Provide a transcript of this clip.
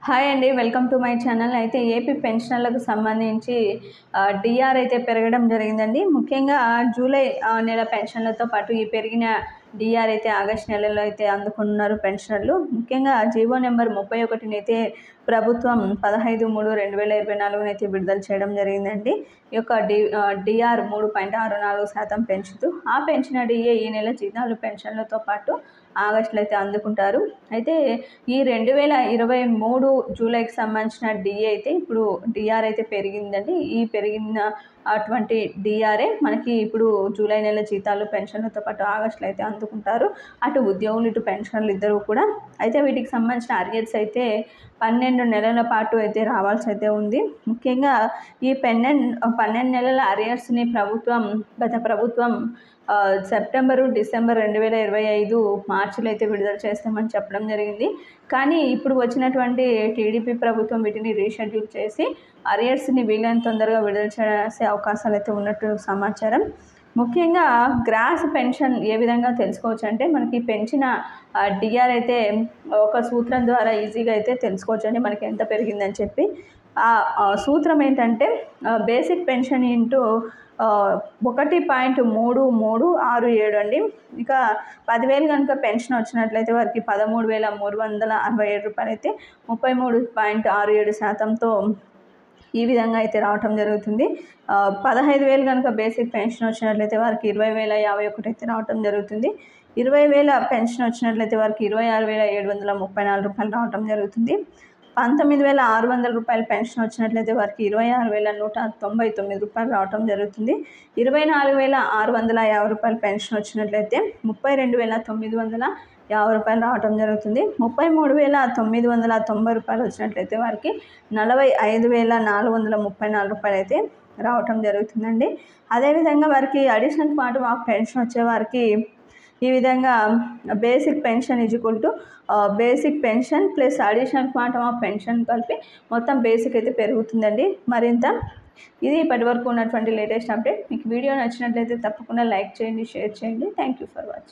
Hi అండి. Welcome to my channel. అయితే AP పెన్షనర్లకు సంబంధించి డీఆర్ అయితే పెరగడం జరిగిందండి. ముఖ్యంగా జూలై నెల పెన్షన్లతో పాటు ఈ పెరిగిన డీఆర్ అయితే ఆగస్టు నెలలో అయితే అందుకున్నారు పెన్షనర్లు. ముఖ్యంగా జీవో నెంబర్ 31 అయితే ప్రభుత్వం 15/3/2024 విడుదల చేయడం జరిగిందండి. ఈ యొక్క డీఆర్ 3.64% పెంచుతూ ఆ పెంచిన డీఏ ఈ నెల జీతాలు పెన్షన్లతో పాటు ఆగస్టులో అయితే అందుకుంటారు. అయితే ఈ 2023 జూలైకి సంబంధించిన డీఏ అయితే ఇప్పుడు డీఆర్ అయితే పెరిగిందండి. ఈ పెరిగిన అటువంటి డీఆర్ఏ మనకి ఇప్పుడు జూలై నెల జీతాలు పెన్షన్లతో పాటు ఆగస్టులో అయితే అందుకుంటారు. అటు ఉద్యోగులు ఇటు పెన్షనర్లు ఇద్దరు కూడా. అయితే వీటికి సంబంధించిన అరియర్స్ అయితే 12 నెలల పాటు అయితే రావాల్సి అయితే ఉంది. ముఖ్యంగా ఈ 12 నెలల అరియర్స్ని గత ప్రభుత్వం సెప్టెంబరు డిసెంబర్ 2025 మార్చిలో అయితే విడుదల చేస్తామని చెప్పడం జరిగింది. కానీ ఇప్పుడు వచ్చినటువంటి టీడీపీ ప్రభుత్వం వీటిని రీషెడ్యూల్ చేసి అరియర్స్ని వీలైనంత తొందరగా విడుదల చేసే అవకాశాలు అయితే ఉన్నట్టు సమాచారం. ముఖ్యంగా గ్రాస్ పెన్షన్ ఏ విధంగా తెలుసుకోవచ్చు అంటే మనకి పెంచిన డీఆర్ అయితే ఒక సూత్రం ద్వారా ఈజీగా అయితే తెలుసుకోవచ్చు అండి మనకి ఎంత పెరిగిందని చెప్పి. ఆ సూత్రం ఏంటంటే బేసిక్ పెన్షన్ ఇంటూ 1.3367 అండి. ఇక 10,000 కనుక పెన్షన్ వచ్చినట్లయితే వారికి 13,367 రూపాయలు అయితే 33.67%తో ఈ విధంగా అయితే రావటం జరుగుతుంది. 15,000 కనుక బేసిక్ పెన్షన్ వచ్చినట్లయితే వారికి 20,051 అయితే రావటం జరుగుతుంది. 20,000 పెన్షన్ వచ్చినట్లయితే వారికి 26,734 రూపాయలు రావటం జరుగుతుంది. 19,600 రూపాయల పెన్షన్ వచ్చినట్లయితే వారికి 26,199 రూపాయలు రావటం జరుగుతుంది. 24,650 రూపాయల పెన్షన్ వచ్చినట్లయితే 32,950 రూపాయలు రావటం జరుగుతుంది. 33,990 రూపాయలు వచ్చినట్లయితే వారికి 45,434 రూపాయలు అయితే రావటం జరుగుతుందండి. అదేవిధంగా వారికి అడిషనల్ పార్ట్ ఆఫ్ పెన్షన్ వచ్చే వారికి ఈ విధంగా basic pension basic pension plus additional quantum of pension కలిపి మొత్తం బేసిక్ అయితే పెరుగుతుందండి మరింత. ఇది ఇప్పటివరకు ఉన్నటువంటి లేటెస్ట్ అప్డేట్. మీకు వీడియో నచ్చినట్లయితే తప్పకుండా లైక్ చేయండి, షేర్ చేయండి. Thank you for watching.